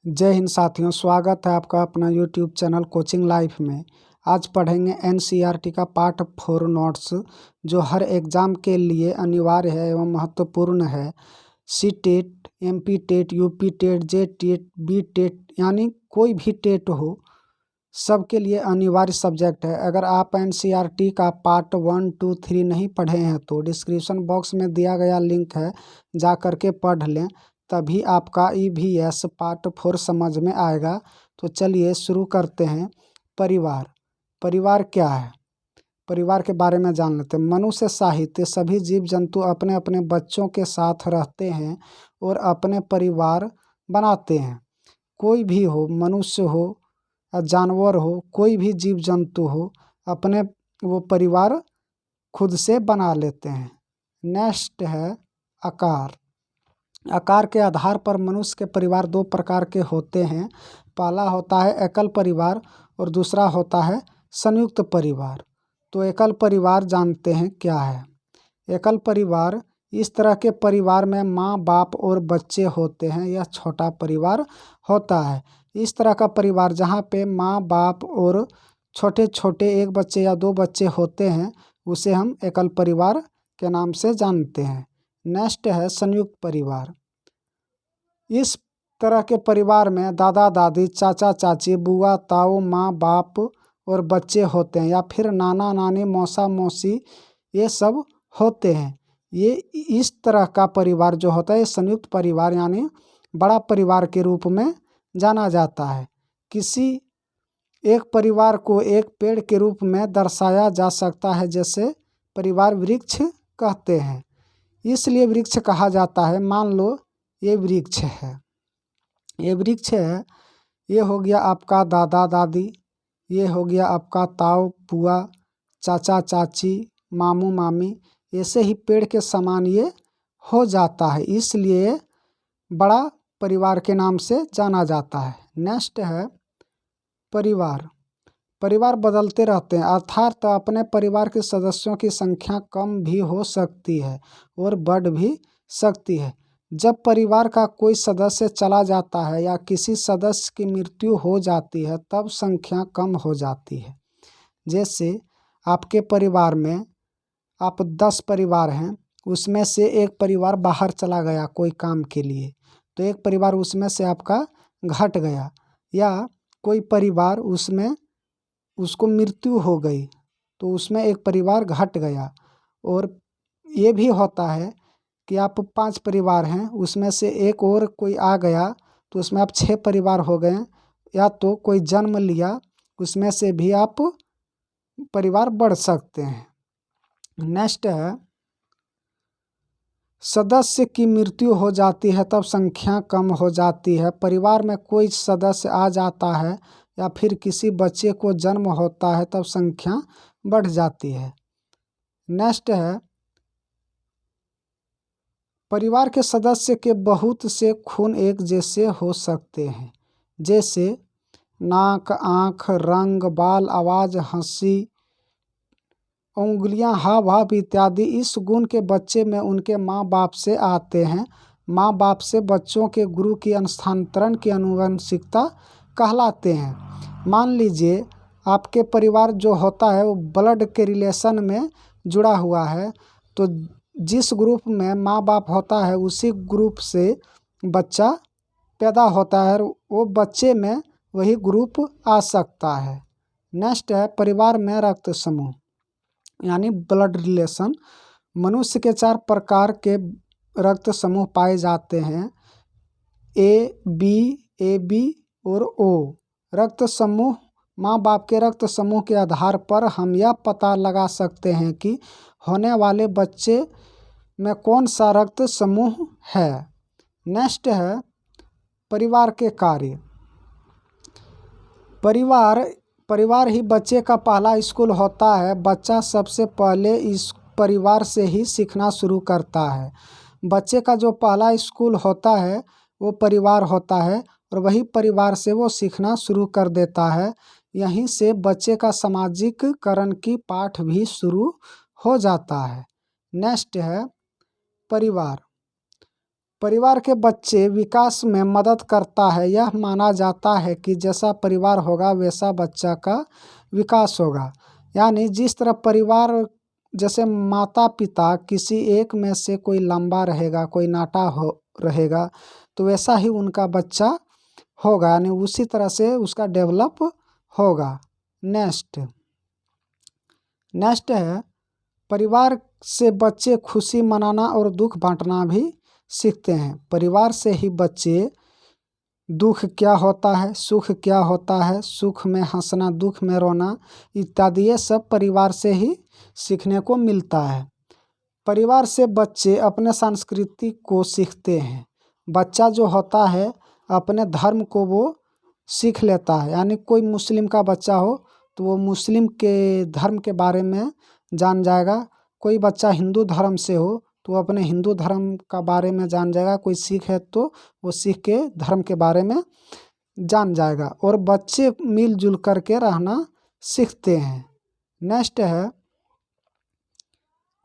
जय हिंद साथियों, स्वागत है आपका अपना यूट्यूब चैनल कोचिंग लाइफ में। आज पढ़ेंगे एनसीईआरटी का पार्ट 4 नोट्स जो हर एग्ज़ाम के लिए अनिवार्य है एवं महत्वपूर्ण है। C TET, MP TET, UP TET, J TET, B TET यानी कोई भी टेट हो, सबके लिए अनिवार्य सब्जेक्ट है। अगर आप एनसीईआरटी का पार्ट 1, 2, 3 नहीं पढ़े हैं तो डिस्क्रिप्शन बॉक्स में दिया गया लिंक है, जा कर के पढ़ लें, तभी आपका ईवीएस पार्ट 4 समझ में आएगा। तो चलिए शुरू करते हैं। परिवार क्या है? परिवार के बारे में जान लेते हैं। मनुष्य साहित्य सभी जीव जंतु अपने अपने बच्चों के साथ रहते हैं और अपने परिवार बनाते हैं। कोई भी हो, मनुष्य हो या जानवर हो, कोई भी जीव जंतु हो, अपने वो परिवार खुद से बना लेते हैं। नेक्स्ट है आकार। आकार के आधार पर मनुष्य के परिवार दो प्रकार के होते हैं। पहला होता है एकल परिवार और दूसरा होता है संयुक्त परिवार। तो एकल परिवार जानते हैं क्या है। एकल परिवार इस तरह के परिवार में माँ बाप और बच्चे होते हैं, यह छोटा परिवार होता है। इस तरह का परिवार जहाँ पे माँ बाप और छोटे छोटे एक बच्चे या दो बच्चे होते हैं, उसे हम एकल परिवार के नाम से जानते हैं। नेक्स्ट है संयुक्त परिवार। इस तरह के परिवार में दादा दादी, चाचा चाची, बुआ ताऊ, माँ बाप और बच्चे होते हैं, या फिर नाना नानी, मौसा मौसी, ये सब होते हैं। ये इस तरह का परिवार जो होता है, संयुक्त परिवार यानी बड़ा परिवार के रूप में जाना जाता है। किसी एक परिवार को एक पेड़ के रूप में दर्शाया जा सकता है, जैसे परिवार वृक्ष कहते हैं, इसलिए वृक्ष कहा जाता है। मान लो ये वृक्ष है, ये वृक्ष है, ये हो गया आपका दादा दादी, ये हो गया आपका ताऊ बुआ, चाचा चाची, मामू मामी, ऐसे ही पेड़ के समान ये हो जाता है, इसलिए बड़ा परिवार के नाम से जाना जाता है। नेक्स्ट है परिवार। परिवार बदलते रहते हैं, अर्थात अपने परिवार के सदस्यों की संख्या कम भी हो सकती है और बढ़ भी सकती है। जब परिवार का कोई सदस्य चला जाता है या किसी सदस्य की मृत्यु हो जाती है, तब संख्या कम हो जाती है। जैसे आपके परिवार में आप 10 परिवार हैं, उसमें से एक परिवार बाहर चला गया कोई काम के लिए, तो एक परिवार उसमें से आपका घट गया। या कोई परिवार उसमें उसको मृत्यु हो गई तो उसमें एक परिवार घट गया। और ये भी होता है कि आप 5 परिवार हैं, उसमें से एक और कोई आ गया तो उसमें आप 6 परिवार हो गए। या तो कोई जन्म लिया, उसमें से भी आप परिवार बढ़ सकते हैं। नेक्स्ट है सदस्य की मृत्यु हो जाती है तब संख्या कम हो जाती है। परिवार में कोई सदस्य आ जाता है या फिर किसी बच्चे को जन्म होता है तब संख्या बढ़ जाती है। नेक्स्ट है परिवार के सदस्य के बहुत से खून एक जैसे हो सकते हैं, जैसे नाक, आँख, रंग, बाल, आवाज़, हंसी, उंगलियां, हाव भाव इत्यादि इस गुण के बच्चे में उनके माँ बाप से आते हैं। माँ बाप से बच्चों के गुरु की स्थानांतरण की आनुवंशिकता कहलाते हैं। मान लीजिए आपके परिवार जो होता है वो ब्लड के रिलेशन में जुड़ा हुआ है, तो जिस ग्रुप में माँ बाप होता है उसी ग्रुप से बच्चा पैदा होता है, वो बच्चे में वही ग्रुप आ सकता है। नेक्स्ट है परिवार में रक्त समूह यानी ब्लड रिलेशन। मनुष्य के 4 प्रकार के रक्त समूह पाए जाते हैं, ए बी और ओ। रक्त समूह माँ बाप के रक्त समूह के आधार पर हम यह पता लगा सकते हैं कि होने वाले बच्चे में कौन सा रक्त समूह है। नेक्स्ट है परिवार के कार्य। परिवार ही बच्चे का पहला स्कूल होता है। बच्चा सबसे पहले इस परिवार से ही सीखना शुरू करता है। बच्चे का जो पहला स्कूल होता है वो परिवार होता है और वही परिवार से वो सीखना शुरू कर देता है। यहीं से बच्चे का सामाजिककरण की पाठ भी शुरू हो जाता है। नेक्स्ट है परिवार। परिवार के बच्चे विकास में मदद करता है। यह माना जाता है कि जैसा परिवार होगा वैसा बच्चा का विकास होगा। यानी जिस तरह परिवार, जैसे माता पिता किसी एक में से कोई लंबा रहेगा, कोई नाटा हो रहेगा, तो वैसा ही उनका बच्चा होगा, यानी उसी तरह से उसका डेवलप होगा। नेक्स्ट है, परिवार से बच्चे खुशी मनाना और दुख बांटना भी सीखते हैं। परिवार से ही बच्चे दुख क्या होता है, सुख क्या होता है, सुख में हंसना, दुख में रोना इत्यादि, ये सब परिवार से ही सीखने को मिलता है। परिवार से बच्चे अपने संस्कृति को सीखते हैं। बच्चा जो होता है अपने धर्म को वो सीख लेता है। यानी कोई मुस्लिम का बच्चा हो तो वो मुस्लिम के धर्म के बारे में जान जाएगा। कोई बच्चा हिंदू धर्म से हो तो वो अपने हिंदू धर्म का बारे में जान जाएगा। कोई सिख है तो वो सिख के धर्म के बारे में जान जाएगा। और बच्चे मिलजुल करके रहना सीखते हैं। नेक्स्ट है,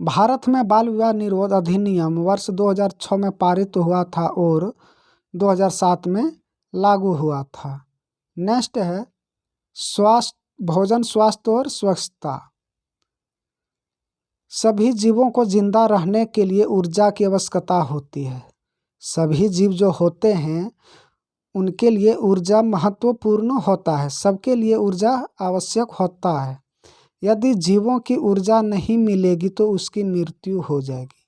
भारत में बाल विवाह निरोध अधिनियम वर्ष 2006 में पारित हुआ था और 2007 में लागू हुआ था। नेक्स्ट है, भोजन, स्वास्थ्य और स्वच्छता। सभी जीवों को जिंदा रहने के लिए ऊर्जा की आवश्यकता होती है। सभी जीव जो होते हैं उनके लिए ऊर्जा महत्वपूर्ण होता है। सबके लिए ऊर्जा आवश्यक होता है। यदि जीवों की ऊर्जा नहीं मिलेगी तो उसकी मृत्यु हो जाएगी।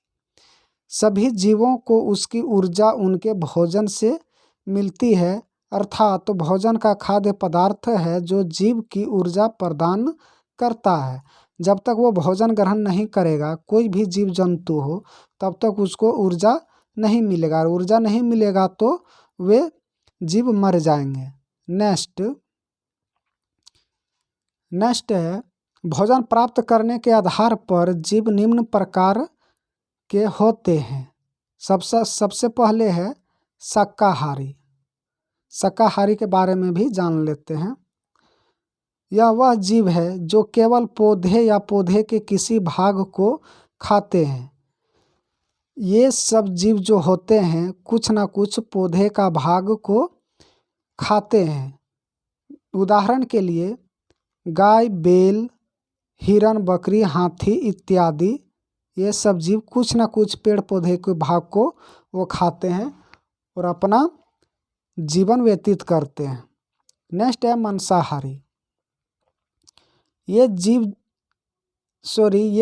सभी जीवों को उसकी ऊर्जा उनके भोजन से मिलती है, अर्थात भोजन का खाद्य पदार्थ है जो जीव की ऊर्जा प्रदान करता है। जब तक वो भोजन ग्रहण नहीं करेगा, कोई भी जीव जंतु हो, तब तक उसको ऊर्जा नहीं मिलेगा। और ऊर्जा नहीं मिलेगा तो वे जीव मर जाएंगे। नेक्स्ट है, भोजन प्राप्त करने के आधार पर जीव निम्न प्रकार के होते हैं। सबसे पहले है शाकाहारी। शाकाहारी के बारे में भी जान लेते हैं। यह वह जीव है जो केवल पौधे या पौधे के किसी भाग को खाते हैं। ये सब जीव जो होते हैं कुछ ना कुछ पौधे का भाग को खाते हैं। उदाहरण के लिए गाय, बैल, हिरन, बकरी, हाथी इत्यादि, ये सब जीव कुछ ना कुछ पेड़ पौधे के भाग को वो खाते हैं और अपना जीवन व्यतीत करते हैं। नेक्स्ट है मांसाहारी। ये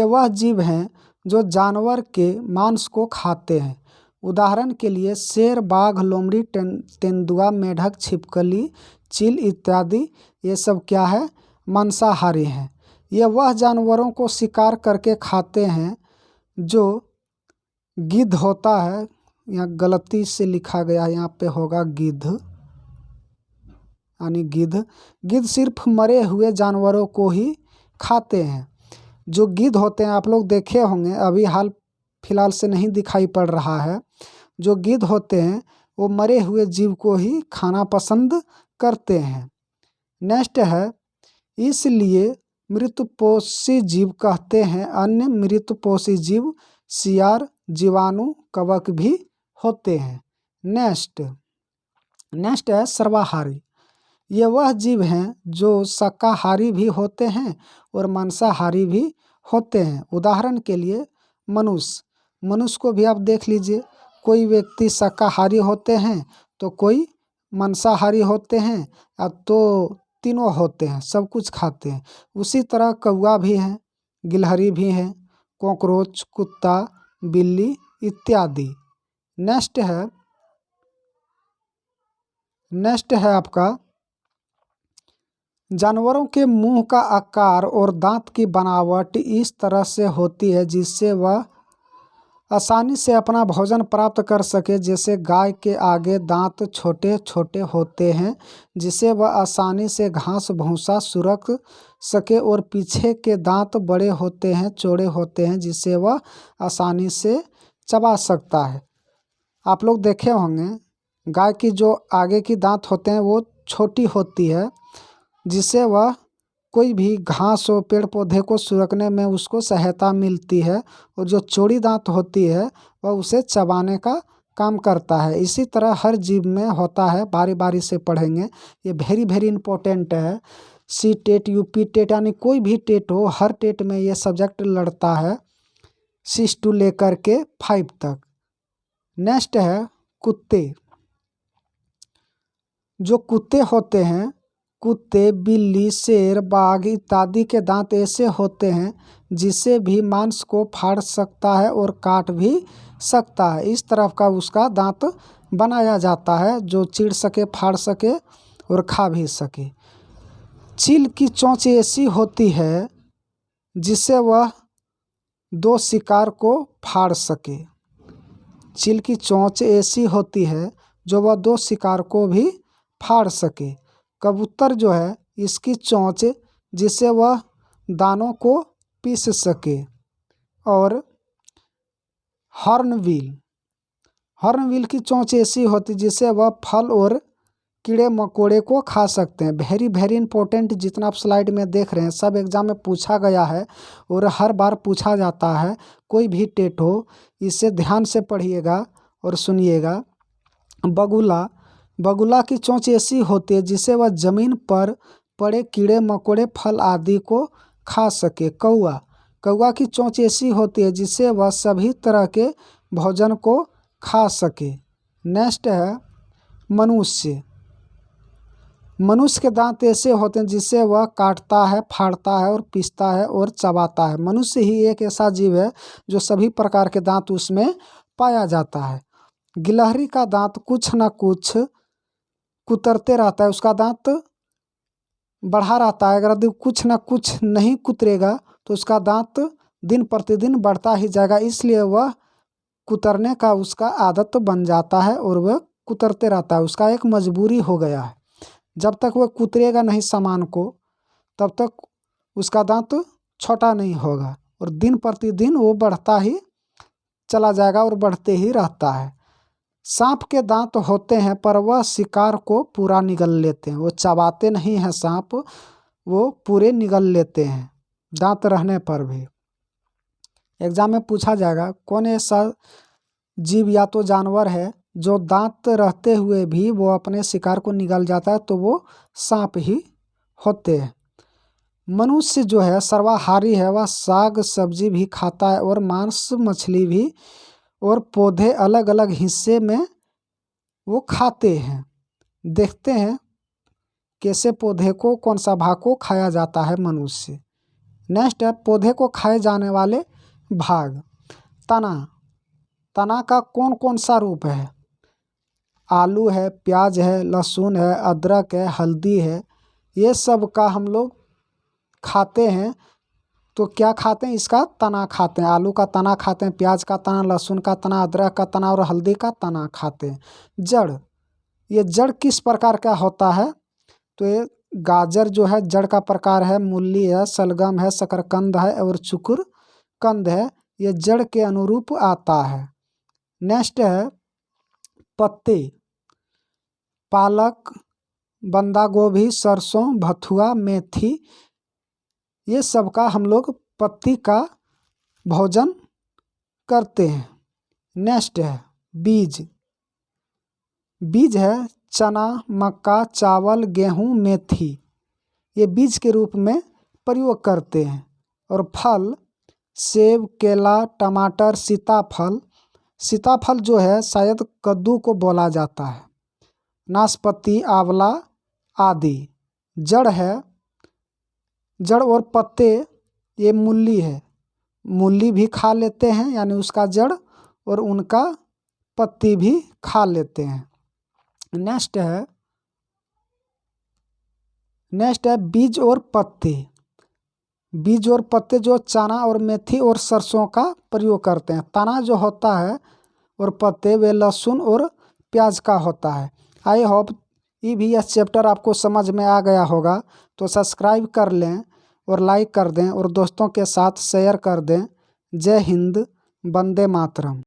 वह जीव हैं जो जानवर के मांस को खाते हैं। उदाहरण के लिए शेर, बाघ, लोमड़ी, तेंदुआ, मेढक, छिपकली, चील इत्यादि, ये सब क्या है, मांसाहारी हैं। ये वह जानवरों को शिकार करके खाते हैं जो गिद्ध होता है। यहाँ गलती से लिखा गया है, यहाँ पे होगा गिद्ध, यानी गिद्ध सिर्फ मरे हुए जानवरों को ही खाते हैं। जो गिद्ध होते हैं आप लोग देखे होंगे, अभी हाल फिलहाल से नहीं दिखाई पड़ रहा है। जो गिद्ध होते हैं वो मरे हुए जीव को ही खाना पसंद करते हैं। नेक्स्ट है, इसलिए मृतपोषी जीव कहते हैं। अन्य मृतपोषी जीव सियार, जीवाणु, कवक भी होते हैं। नेक्स्ट है सर्वाहारी। ये वह जीव हैं जो शाकाहारी भी होते हैं और मांसाहारी भी होते हैं। उदाहरण के लिए मनुष्य को भी आप देख लीजिए, कोई व्यक्ति शाकाहारी होते हैं तो कोई मांसाहारी होते हैं, या तो तीनों होते हैं, सब कुछ खाते हैं। उसी तरह कौवा भी हैं, गिलहरी भी हैं, कॉकरोच, कुत्ता, बिल्ली इत्यादि। नेक्स्ट है आपका, जानवरों के मुंह का आकार और दांत की बनावट इस तरह से होती है जिससे वह आसानी से अपना भोजन प्राप्त कर सके। जैसे गाय के आगे दांत छोटे छोटे होते हैं जिससे वह आसानी से घास भूसा सुरख सके, और पीछे के दांत बड़े होते हैं, चौड़े होते हैं, जिससे वह आसानी से चबा सकता है। आप लोग देखे होंगे गाय की जो आगे की दांत होते हैं वो छोटी होती है, जिससे वह कोई भी घास हो, पेड़ पौधे को सुरखने में उसको सहायता मिलती है, और जो चौड़ी दांत होती है वह उसे चबाने का काम करता है। इसी तरह हर जीव में होता है, बारी बारी से पढ़ेंगे। ये वेरी वेरी इंपॉर्टेंट है। सी टेट, यूपी टेट, यानी कोई भी टेट हो, हर टेट में ये सब्जेक्ट लड़ता है 6 to लेकर के 5 तक। नेक्स्ट है कुत्ते। जो कुत्ते होते हैं, कुत्ते, बिल्ली, शेर, बाघ इत्यादि के दांत ऐसे होते हैं जिससे भी मांस को फाड़ सकता है और काट भी सकता है। इस तरफ का उसका दांत बनाया जाता है जो चीर सके, फाड़ सके और खा भी सके। चील की चोंच ऐसी होती है जिससे वह 2 शिकार को फाड़ सके। चील की चोंच ऐसी होती है जो वह 2 शिकार को भी फाड़ सके। कबूतर जो है, इसकी चोंच जिससे वह दानों को पीस सके। और हॉर्नबिल, हॉर्नबिल की चोंच ऐसी होती जिससे वह फल और कीड़े मकोड़े को खा सकते हैं। वेरी वेरी इंपॉर्टेंट, जितना आप स्लाइड में देख रहे हैं सब एग्जाम में पूछा गया है और हर बार पूछा जाता है। कोई भी टेट हो, इसे ध्यान से पढ़िएगा और सुनिएगा। बगुला, बगुला की चोंच ऐसी होती है जिससे वह जमीन पर पड़े कीड़े मकोड़े, फल आदि को खा सके। कौआ, कौआ की चोंच ऐसी होती है जिससे वह सभी तरह के भोजन को खा सके। नेक्स्ट है मनुष्य। मनुष्य के दांत ऐसे होते हैं जिससे वह काटता है, फाड़ता है और पीसता है और चबाता है। मनुष्य ही एक ऐसा जीव है जो सभी प्रकार के दांत उसमें पाया जाता है। गिलहरी का दांत कुछ न कुछ कुतरते रहता है, उसका दांत बढ़ा रहता है। अगर कुछ न कुछ नहीं कुतरेगा तो उसका दांत दिन प्रतिदिन बढ़ता ही जाएगा, इसलिए वह कुतरने का उसका आदत बन जाता है और वह कुतरते रहता है। उसका एक मजबूरी हो गया है। जब तक वह कुतरेगा नहीं सामान को, तब तक उसका दांत छोटा नहीं होगा और दिन प्रतिदिन वो बढ़ता ही चला जाएगा और बढ़ते ही रहता है। सांप के दांत होते हैं पर वह शिकार को पूरा निगल लेते हैं। वो चबाते नहीं हैं सांप, वो पूरे निगल लेते हैं दांत रहने पर भी। एग्जाम में पूछा जाएगा कौन ऐसा जीव या तो जानवर है जो दांत रहते हुए भी वो अपने शिकार को निगल जाता है, तो वो सांप ही होते हैं। मनुष्य जो है सर्वाहारी है, वह साग सब्जी भी खाता है और मांस मछली भी और पौधे अलग अलग हिस्से में वो खाते हैं। देखते हैं कैसे पौधे को, कौन सा भाग को खाया जाता है मनुष्य। नेक्स्ट है पौधे को खाए जाने वाले भाग। तना, तना का कौन कौन सा रूप है? आलू है, प्याज है, लहसुन है, अदरक है, हल्दी है, ये सब का हम लोग खाते हैं। तो क्या खाते हैं? इसका तना खाते हैं। आलू का तना खाते हैं, प्याज का तना, लहसुन का तना, अदरक का तना और हल्दी का तना खाते हैं। जड़, ये जड़ किस प्रकार का होता है? तो ये गाजर जो है जड़ का प्रकार है, मूली है, सलगम है, शकरकंद है और चुकुरकंद है, ये जड़ के अनुरूप आता है। नेक्स्ट है पत्ते। पालक, बंदा गोभी, सरसों, भथुआ, मेथी, ये सब का हम लोग पत्ती का भोजन करते हैं। नेक्स्ट है बीज। बीज है चना, मक्का, चावल, गेहूँ, मेथी, ये बीज के रूप में प्रयोग करते हैं। और फल सेब, केला, टमाटर, सीताफल, सीताफल जो है शायद कद्दू को बोला जाता है, नाशपाती, आंवला आदि। जड़ है, जड़ और पत्ते ये मूली है, मूली भी खा लेते हैं यानी उसका जड़, और उनका पत्ती भी खा लेते हैं। नेक्स्ट है बीज और पत्ते। बीज और पत्ते जो चना और मेथी और सरसों का प्रयोग करते हैं। तना जो होता है और पत्ते वे लहसुन और प्याज का होता है। आई होप ये भी यह चैप्टर आपको समझ में आ गया होगा। तो सब्सक्राइब कर लें और लाइक कर दें और दोस्तों के साथ शेयर कर दें। जय हिंद, वंदे मातरम।